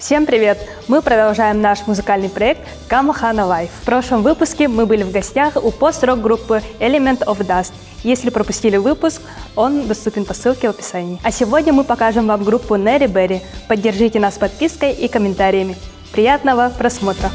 Всем привет! Мы продолжаем наш музыкальный проект Камахана Live. В прошлом выпуске мы были в гостях у пост-рок группы Element of Dust. Если пропустили выпуск, он доступен по ссылке в описании. А сегодня мы покажем вам группу Neri Berry. Поддержите нас подпиской и комментариями. Приятного просмотра!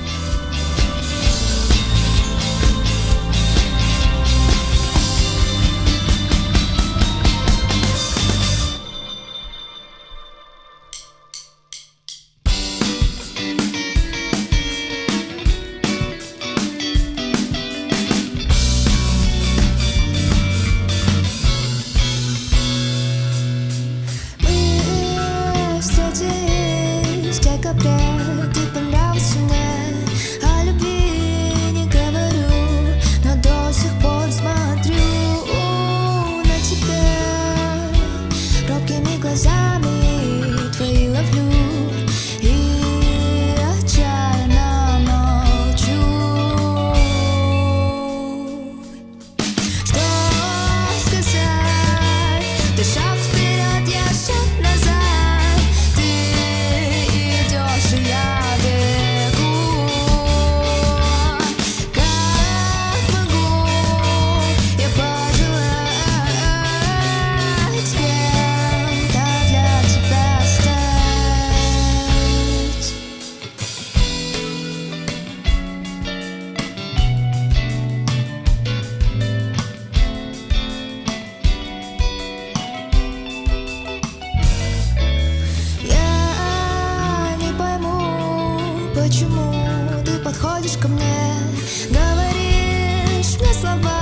Почему ты подходишь ко мне, говоришь мне слова,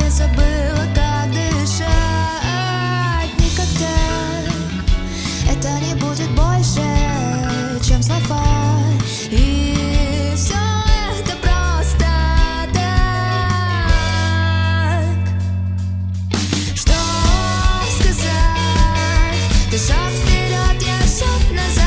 я забыла, как дышать. Никогда это не будет больше, чем слова. И все это просто так. Что сказать? Ты шаг вперед, я шаг назад.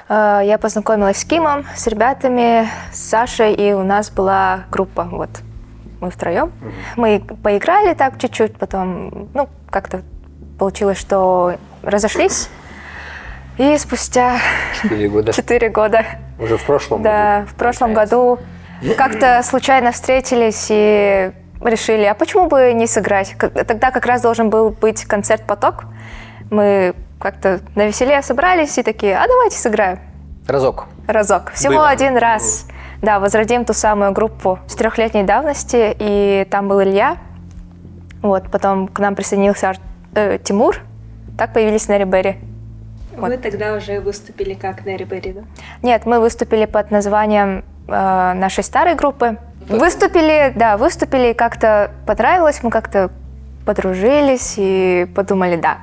Я познакомилась с Кимом, с ребятами, с Сашей, и у нас была группа, вот, мы втроем. Мы поиграли так чуть-чуть, потом, как-то получилось, что разошлись. И спустя 4 года. Уже в прошлом году? Да, в прошлом году как-то случайно встретились и решили, а почему бы не сыграть? Тогда как раз должен был быть концерт «Поток». Мы как-то навеселее собрались и такие, а давайте сыграем. Разок. Всего Было. один раз. Да, возродим ту самую группу 4-летней давности, и там был Илья. Вот, потом к нам присоединился Тимур. Так появились Neri Berry. Вы тогда уже выступили как Neri Berry, да? Нет, мы выступили под названием нашей старой группы. Выступили, как-то понравилось, мы как-то подружились и подумали, да,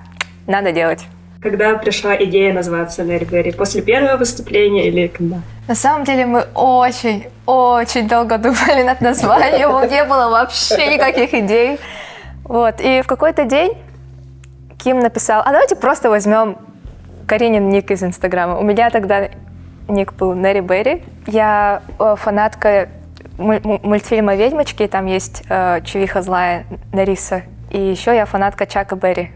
надо делать. Когда пришла идея назваться Neri Berry? После первого выступления или когда? На самом деле мы очень долго думали над названием, не было вообще никаких идей. Вот, и в какой-то день Ким написал, а давайте просто возьмем Каринин ник из Инстаграма. У меня тогда ник был Neri Berry. Я фанатка мультфильма «Ведьмочки», там есть чувиха злая Нариса. И еще я фанатка Чака Берри.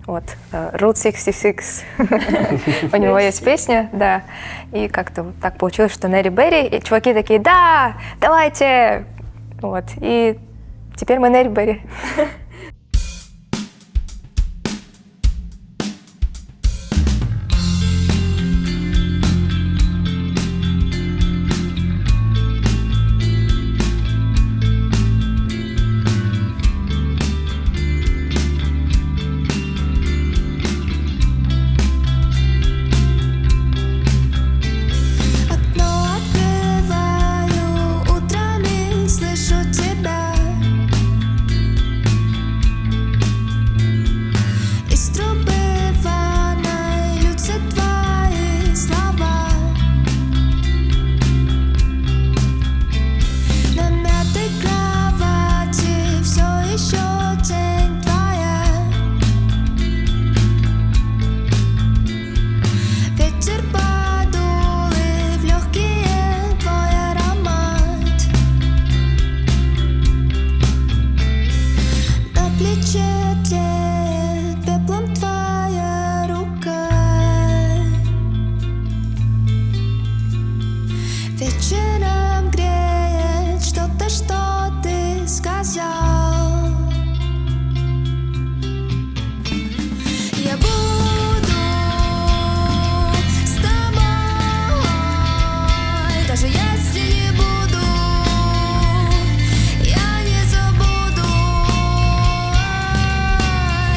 Вот, Route 66. У него есть песня, да. И как-то вот так получилось, что Neri Berry. И чуваки такие, да, давайте. Вот, и теперь мы Neri Berry. вечером греет что-то, что ты сказал. Я буду с тобой, даже если не буду, я не забуду.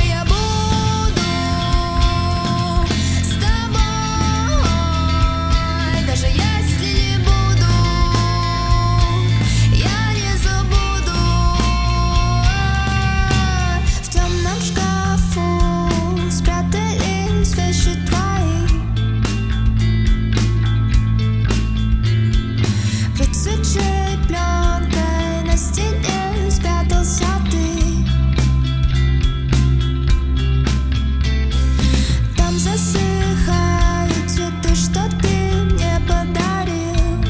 Я буду с тобой, даже если не буду, я не забуду. В темном шкафу спрятались вещи твои, выцветшей пленкой на стене спрятался ты. Там засыхают цветы, что ты мне подарил.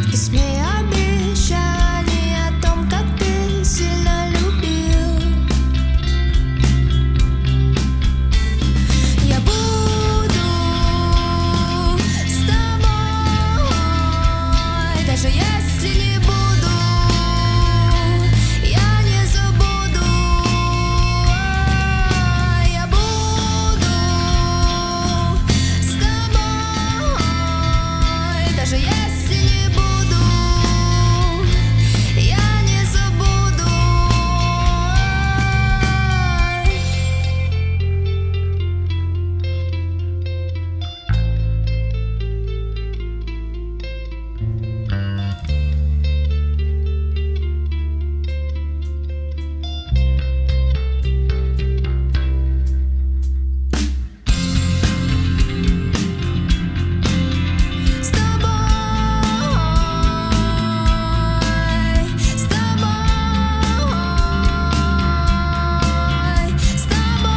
В письме обещание о том, как ты сильно любил. Я буду с тобой, даже если не буду, я не забуду. Я буду с тобой, даже если не буду, я не забуду. С тобой, с тобой, с тобой.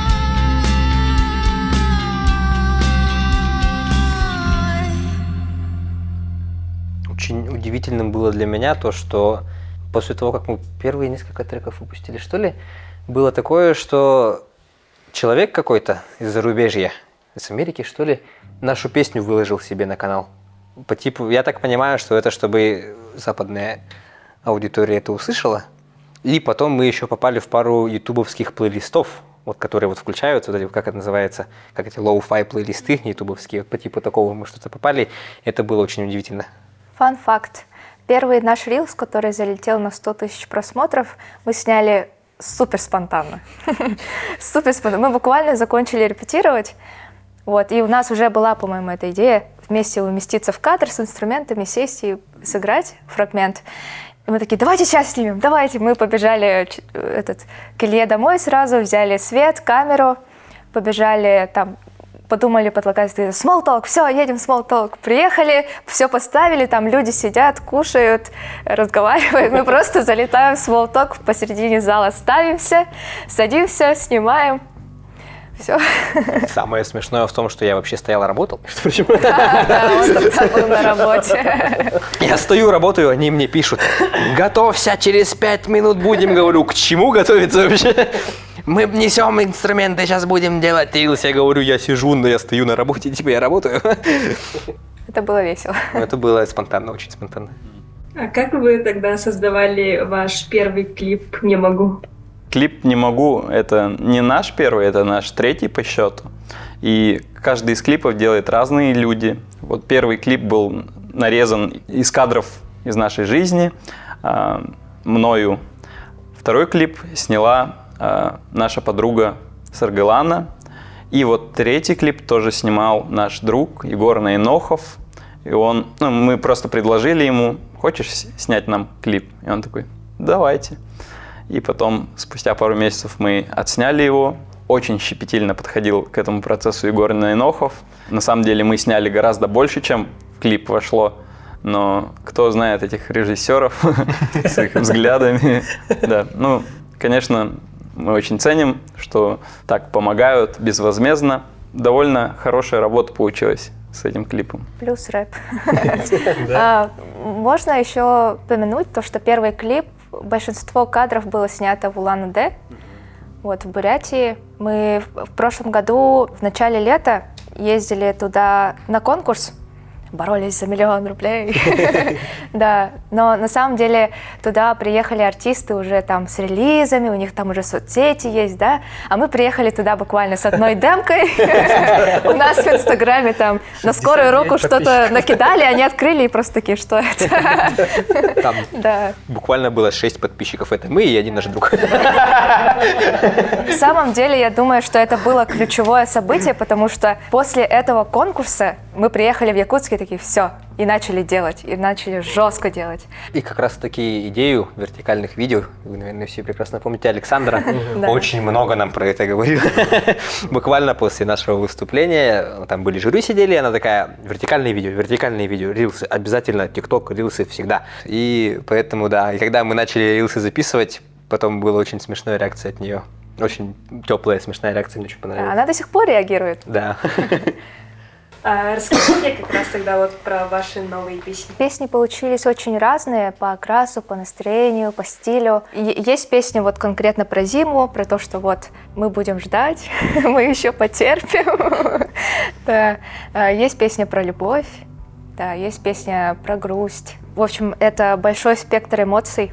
Очень удивительным было для меня то, что после того, как мы первые несколько треков выпустили, что ли, было такое, что человек какой-то из зарубежья, из Америки, что ли, нашу песню выложил себе на канал. По типу, я так понимаю, что это чтобы западная аудитория это услышала. И потом мы еще попали в пару ютубовских плейлистов, вот, которые вот включаются, вот эти, как это называется, как эти лоу-фай плейлисты ютубовские, вот по типу такого мы что-то попали. Это было очень удивительно. Фан-факт. Первый наш рилс, который залетел на 100 тысяч просмотров, мы сняли супер спонтанно. Супер спонтанно. Мы буквально закончили репетировать, вот, и у нас уже была, по-моему, эта идея вместе уместиться в кадр с инструментами, сесть и сыграть фрагмент. И мы такие, давайте сейчас снимем, давайте. Мы побежали к Илье домой сразу, взяли свет, камеру, побежали там, подумали под локацией, small talk, все, едем small talk. Приехали, все поставили, там люди сидят, кушают, разговаривают. Мы просто залетаем в small talk, посередине зала ставимся, садимся, снимаем. Все. Самое смешное в том, что я вообще стоял и работал, между прочим. Да, он тогда был на работе. Я стою, работаю, они мне пишут, готовься, через 5 минут будем. Говорю, к чему готовиться вообще? Мы несем инструменты, сейчас будем делать рилс. Я говорю, я сижу, но я стою на работе, типа я работаю. Это было весело. Это было спонтанно, очень спонтанно. А как вы тогда создавали ваш первый клип «Не могу»? Клип «Не могу» — это не наш первый, это наш третий по счету. И каждый из клипов делает разные люди. Вот первый клип был нарезан из кадров из нашей жизни мною. Второй клип сняла наша подруга Саргалана. И вот третий клип тоже снимал наш друг Егор Найнохов. И мы просто предложили ему, хочешь снять нам клип? И он такой, давайте. И потом, спустя пару месяцев, мы отсняли его. Очень щепетильно подходил к этому процессу Егор Найнохов. На самом деле мы сняли гораздо больше, чем в клип вошло. Но кто знает этих режиссеров с их взглядами. Да, конечно, мы очень ценим, что так помогают безвозмездно. Довольно хорошая работа получилась с этим клипом. Плюс рэп. Можно еще упомянуть то, что первый клип, большинство кадров было снято в Улан-Удэ, вот, в Бурятии. Мы в прошлом году, в начале лета, ездили туда на конкурс, боролись за 1 000 000 рублей. Да, но на самом деле туда приехали артисты уже там с релизами, у них там уже соцсети есть, да, а мы приехали туда буквально с одной демкой. У нас в Инстаграме там на скорую руку что-то накидали, они открыли и просто такие, что это? Там Да. буквально было 6 подписчиков. Это мы и один наш друг. На самом деле, я думаю, что это было ключевое событие, потому что после этого конкурса мы приехали в Якутск и такие, все, и начали делать, и начали жестко делать. И как раз таки идею вертикальных видео, вы, наверное, все прекрасно помните Александра, Да. очень много нам про это говорил. Буквально после нашего выступления, там были жюри сидели, она такая, вертикальные видео, рилсы, обязательно ТикТок, рилсы всегда. И поэтому, да, и когда мы начали рилсы записывать, потом была очень смешная реакция от нее. Очень теплая, смешная реакция, мне очень понравилась. Она до сих пор реагирует. Да. Расскажите как раз тогда вот про ваши новые песни. Песни получились очень разные по окрасу, по настроению, по стилю. Есть песни вот конкретно про зиму, про то, что вот мы будем ждать, мы еще потерпим. Да. Есть песня про любовь, да, есть песня про грусть. В общем, это большой спектр эмоций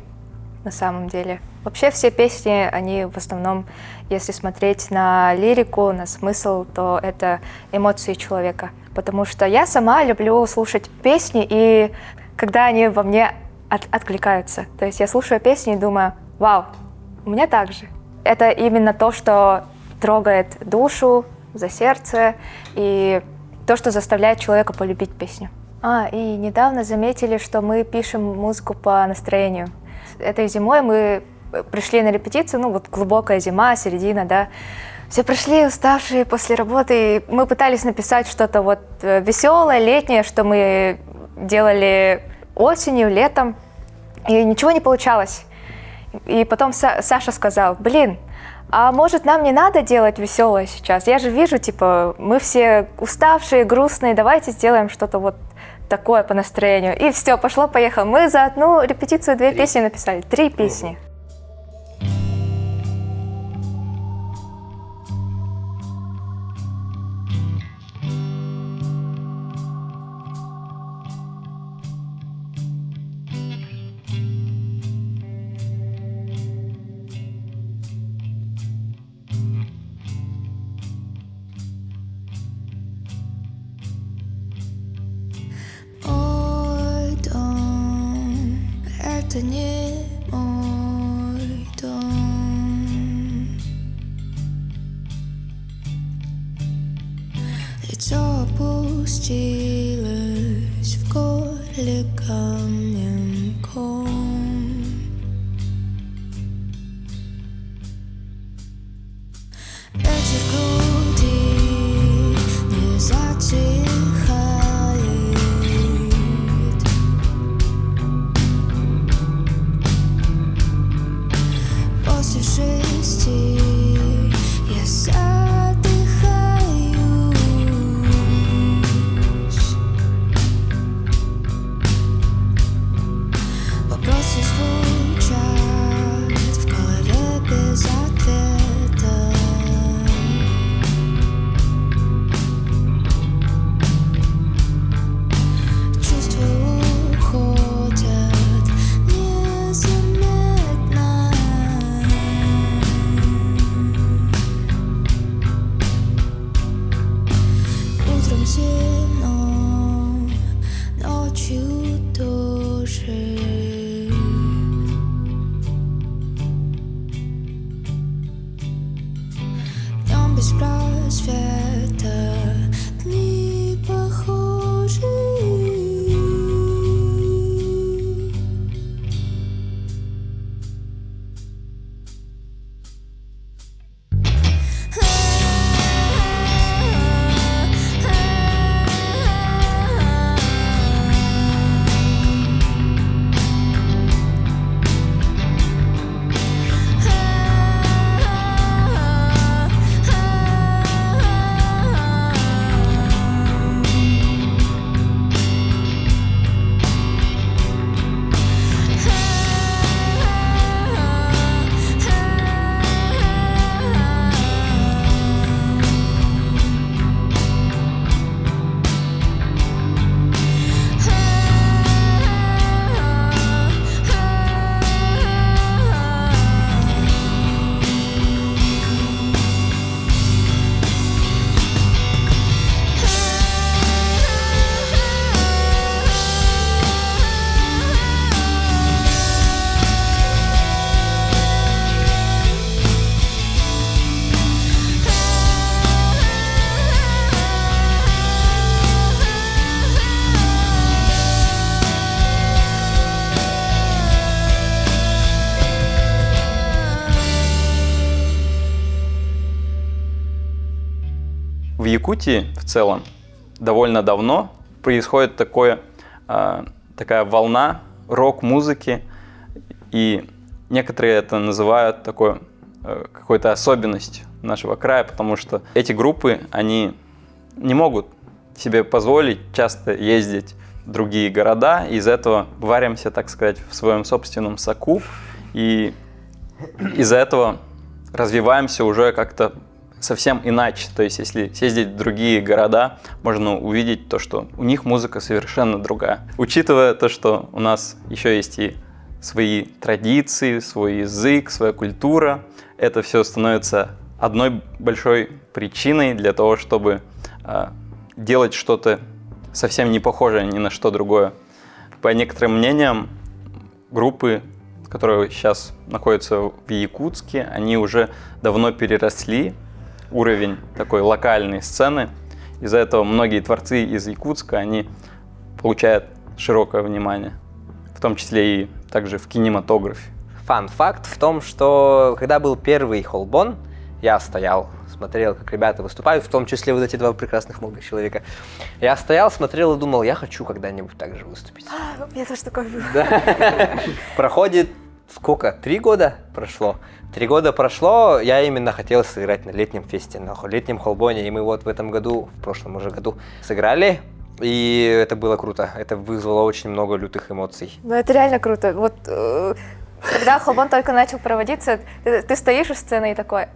на самом деле. Вообще все песни, они в основном, если смотреть на лирику, на смысл, то это эмоции человека. Потому что я сама люблю слушать песни, и когда они во мне откликаются. То есть я слушаю песни и думаю, вау, у меня так же. Это именно то, что трогает душу, за сердце, и то, что заставляет человека полюбить песню. И недавно заметили, что мы пишем музыку по настроению. Этой зимой мы пришли на репетицию, ну вот глубокая зима, середина, да. Все пришли уставшие после работы, и мы пытались написать что-то вот веселое, летнее, что мы делали осенью, летом, и ничего не получалось. И потом Саша сказал, блин, а может нам не надо делать веселое сейчас? Я же вижу, типа, мы все уставшие, грустные, давайте сделаем что-то вот такое по настроению. И все, пошло-поехало. Мы за одну репетицию 2 песни написали, 3 песни. Мой дом — это не мой дом. Лицо опустилось в горле камнем ком. Ветер в груди не затихает. После 6 я задыхаюсь. Вопросы звучат в голове без ответа. Чувства уходят незаметно. Утром темно, ночью тоже. Днем без просвета дни похожи. Якутии в целом довольно давно происходит такая волна рок-музыки, и некоторые это называют такой какой-то особенностью нашего края, потому что эти группы, они не могут себе позволить часто ездить в другие города, и из-за этого варимся, так сказать, в своем собственном соку, и из-за этого развиваемся уже как-то совсем иначе. То есть, если съездить в другие города, можно увидеть то, что у них музыка совершенно другая. Учитывая то, что у нас еще есть и свои традиции, свой язык, своя культура, это все становится одной большой причиной для того, чтобы делать что-то совсем не похожее ни на что другое. По некоторым мнениям, группы, которые сейчас находятся в Якутске, они уже давно переросли уровень такой локальной сцены. Из-за этого многие творцы из Якутска, они получают широкое внимание, в том числе и также в кинематографе. Факт в том, что когда был первый Холбон, я стоял, смотрел, как ребята выступают, в том числе вот эти два прекрасных молодых человека. Я стоял, смотрел и думал, я хочу когда-нибудь так же выступить. Я тоже такое было. Да. Проходит сколько? 3 года прошло. 3 года прошло, я именно хотел сыграть на летнем фесте, на летнем Холбоне. И мы вот в этом году, в прошлом уже году, сыграли. И это было круто. Это вызвало очень много лютых эмоций. Ну, это реально круто. Вот когда Холбон только начал проводиться, ты стоишь у сцены и такой,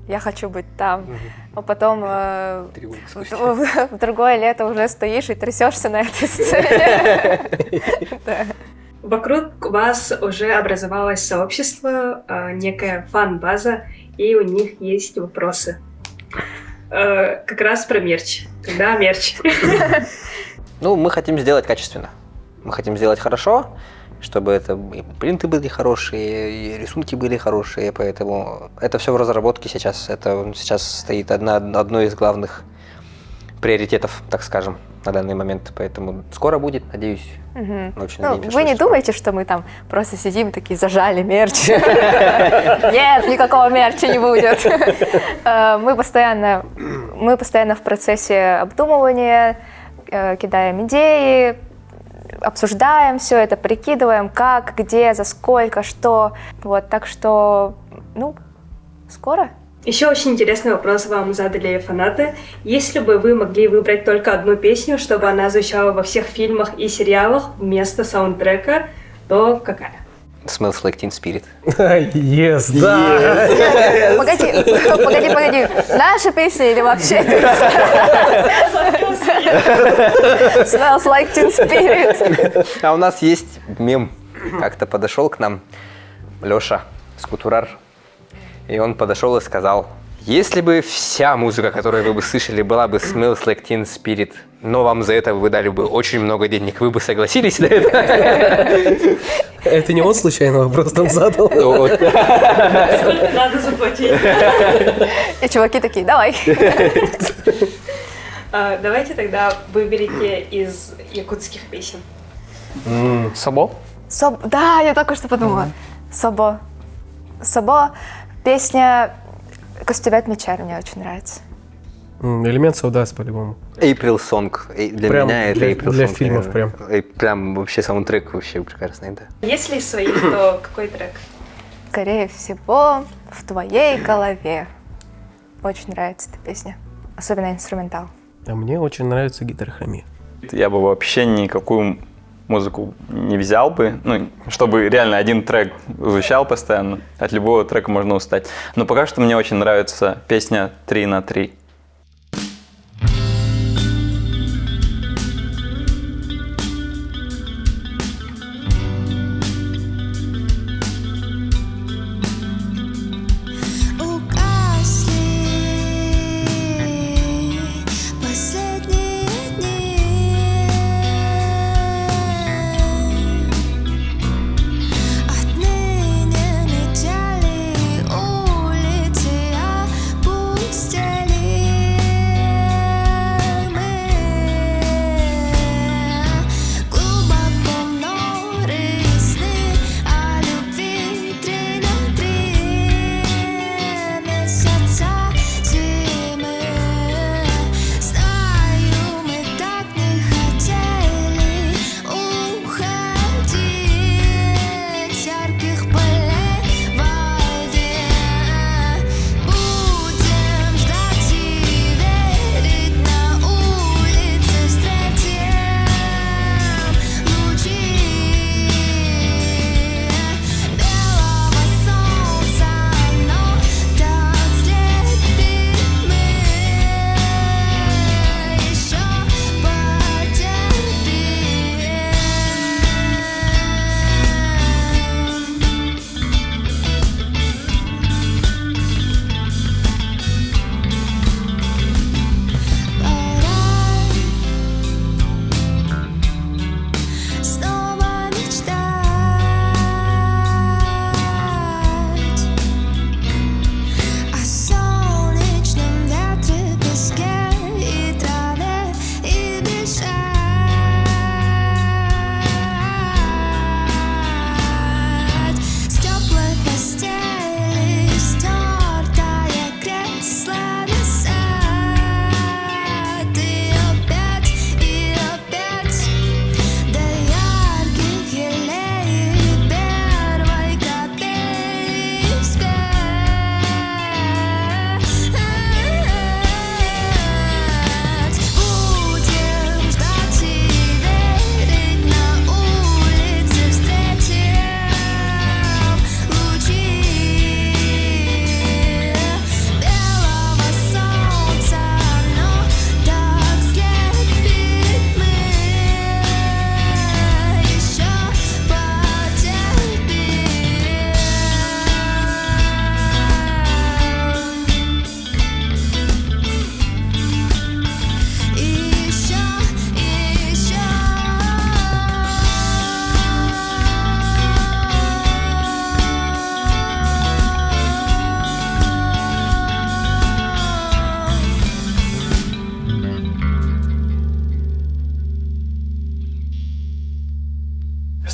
я хочу быть там. А потом в другое лето уже стоишь и трясешься на этой сцене. Вокруг вас уже образовалось сообщество, некая фан-база, и у них есть вопросы. Как раз про мерч. Когда мерч? Ну, мы хотим сделать качественно. Мы хотим сделать хорошо, чтобы это и принты были хорошие, и рисунки были хорошие, поэтому это все в разработке сейчас. Это сейчас стоит одной из главных приоритетов, так скажем, на данный момент. Поэтому скоро будет, надеюсь. Очень надеемся, вы не скоро. думаете, что мы там просто сидим такие, зажали мерч? Нет, никакого мерча не будет. Мы постоянно в процессе обдумывания, кидаем идеи, обсуждаем все это, прикидываем, как, где, за сколько, что. Вот, так что, скоро. Еще очень интересный вопрос вам задали фанаты. Если бы вы могли выбрать только одну песню, чтобы она звучала во всех фильмах и сериалах вместо саундтрека, то какая? Smells Like Teen Spirit. Yes, да. Погоди. Наша песня или вообще? Smells Like Teen Spirit. А у нас есть мем. Как-то подошел к нам Леша Скутурар, и он подошел и сказал: если бы вся музыка, которую вы бы слышали, была бы Smells Like Teen Spirit, но вам за это вы дали бы очень много денег, вы бы согласились на это? Это не он случайно вопрос там задал? Сколько надо заплатить? И чуваки такие, давай. Давайте тогда выберите из якутских песен. Собо? Да, я только что подумала. Собо. Песня «Костюбят мечар» мне очень нравится. Элемент Саудас, по-любому. April Song. Для Прям меня это April Song. для фильмов прям. Прям вообще саундтрек вообще прекрасный, да. Если из своих, то какой трек? Скорее всего, в твоей голове. Очень нравится эта песня. Особенно инструментал. А мне очень нравится гитарохромия. Я бы вообще никакую музыку не взял бы, чтобы реально один трек звучал постоянно. От любого трека можно устать. Но пока что мне очень нравится песня «3 на 3». Отныне метели улицы опустели.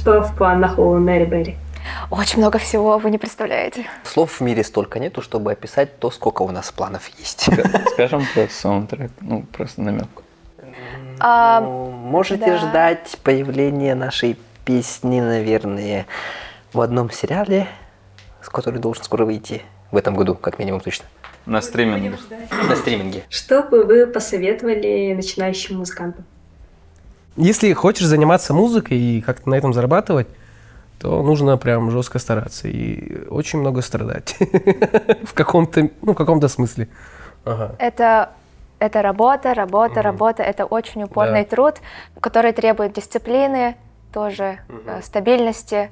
Что в планах у Нэри Берри? Очень много всего, вы не представляете. Слов в мире столько нету, чтобы описать то, сколько у нас планов есть. Скажем про саундтрек, ну, просто намек. Ну, можете да. ждать появления нашей песни, наверное, в одном сериале, который должен скоро выйти в этом году, как минимум точно. На стриминге. На стриминге. Что бы вы посоветовали начинающим музыкантам? Если хочешь заниматься музыкой и как-то на этом зарабатывать, то нужно прям жестко стараться и очень много страдать в каком-то смысле. Ага. Это работа, это очень упорный труд, который требует дисциплины, тоже стабильности.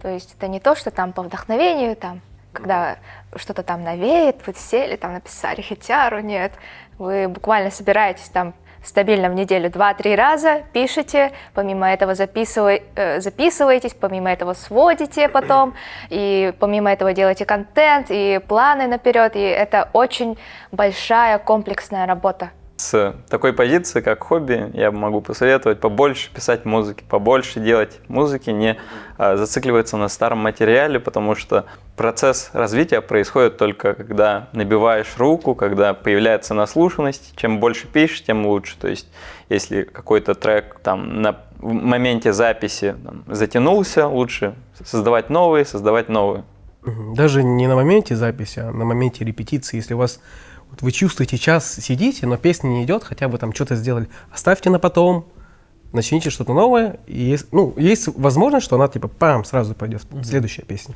То есть это не то, что там по вдохновению, там, когда что-то там навеет, вы сели, там написали хитяру, нет. Вы буквально собираетесь там стабильно в неделю 2-3 раза, пишете, помимо этого записываетесь, помимо этого сводите потом, и помимо этого делаете контент и планы наперед, и это очень большая комплексная работа. С такой позиции, как хобби, я могу посоветовать побольше писать музыки, побольше делать музыки, не зацикливаться на старом материале, потому что процесс развития происходит только когда набиваешь руку, когда появляется наслушанность. Чем больше пишешь, тем лучше. То есть, если какой-то трек там в моменте записи затянулся, лучше создавать новые. Даже не на моменте записи, а на моменте репетиции. Если у вас вы чувствуете, час сидите, но песня не идет, хотя бы там что-то сделали, оставьте на потом, начните что-то новое. И есть возможность, что она типа сразу пойдет следующая песня.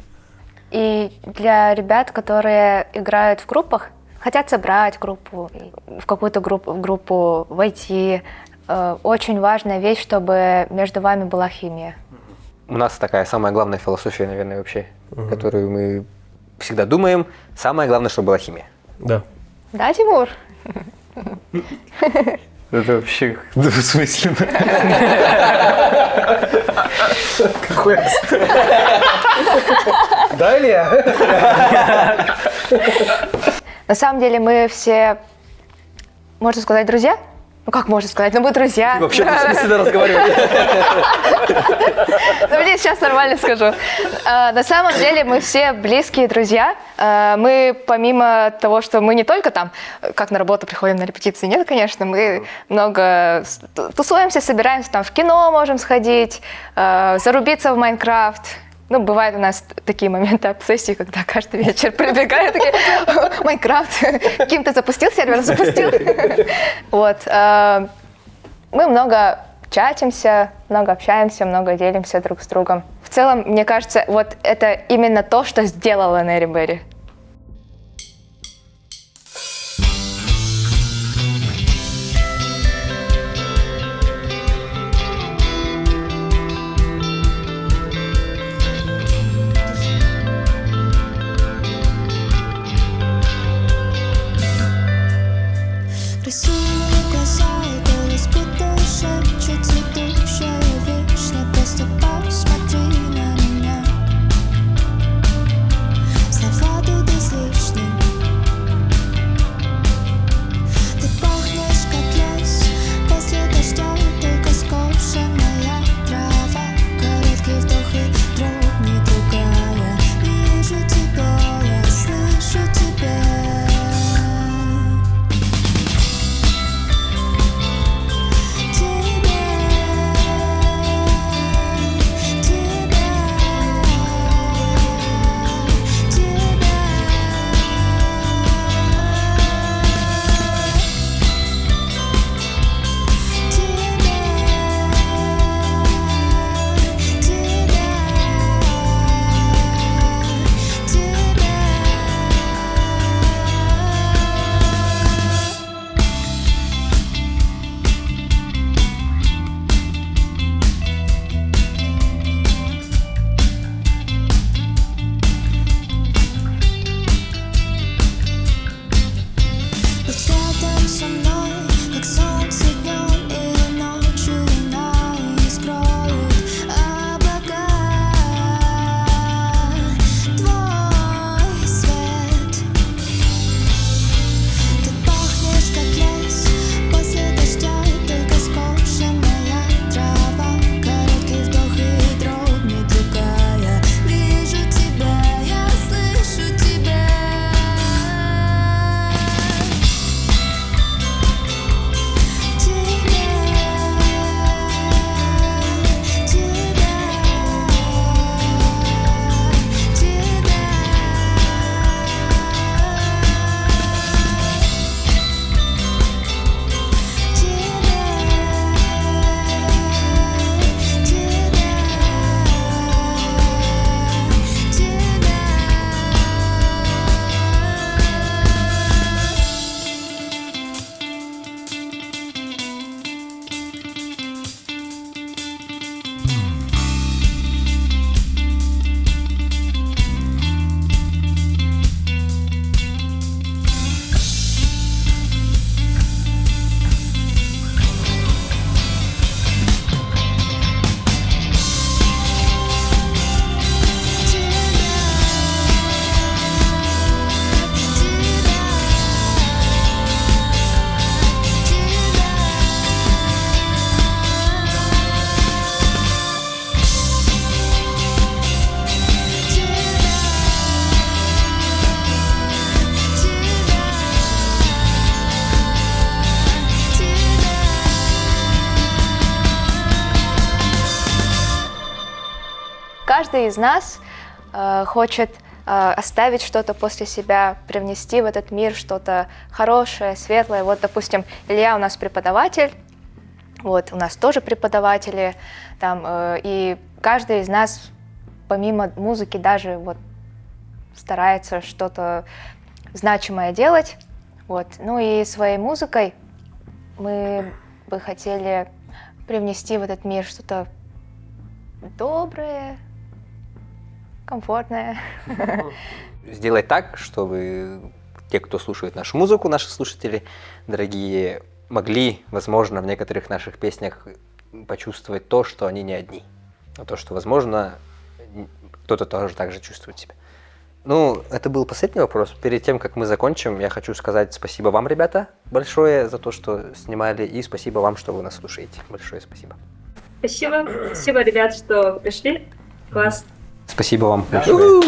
И для ребят, которые играют в группах, хотят собрать группу, в какую-то группу войти, очень важная вещь, чтобы между вами была химия. У нас такая самая главная философия, наверное, вообще, которую мы всегда думаем. Самое главное, чтобы была химия. Да. Да, Тимур? Это вообще двусмысленно. Какой Да, Илья? На самом деле мы все, можно сказать, друзья? Ну как можно сказать? Ну мы друзья. Вообще всегда разговаривали. Ну, блин, сейчас нормально скажу. На самом деле мы все близкие друзья. Мы помимо того, что мы не только там, как на работу приходим на репетиции, нет, конечно, мы много тусуемся, собираемся, там в кино можем сходить, зарубиться в Майнкрафт. Ну, бывают у нас такие моменты обсессии, когда каждый вечер прибегаю, такие, Майнкрафт, Ким, ты запустил сервер? Запустил. Вот. Мы много чатимся, много общаемся, много делимся друг с другом. В целом, мне кажется, вот это именно то, что сделала Нэри Берри. Красивые глаза и голос будто шепчет цветущая вишня. Просто посмотри на меня. Слова каждый из нас хочет оставить что-то после себя, привнести в этот мир что-то хорошее, светлое. Вот, допустим, Илья у нас преподаватель, вот, у нас тоже преподаватели, там, и каждый из нас, помимо музыки, даже вот старается что-то значимое делать. Вот. Ну и своей музыкой мы бы хотели привнести в этот мир что-то доброе, комфортное. Сделать так, чтобы те, кто слушает нашу музыку, наши слушатели, дорогие, могли, возможно, в некоторых наших песнях почувствовать то, что они не одни. А то, что, возможно, кто-то тоже так же чувствует себя. Ну, это был последний вопрос. Перед тем, как мы закончим, я хочу сказать спасибо вам, ребята, большое за то, что снимали, и спасибо вам, что вы нас слушаете. Большое спасибо. Спасибо. Спасибо, ребят, что пришли. Класс. Спасибо вам большое.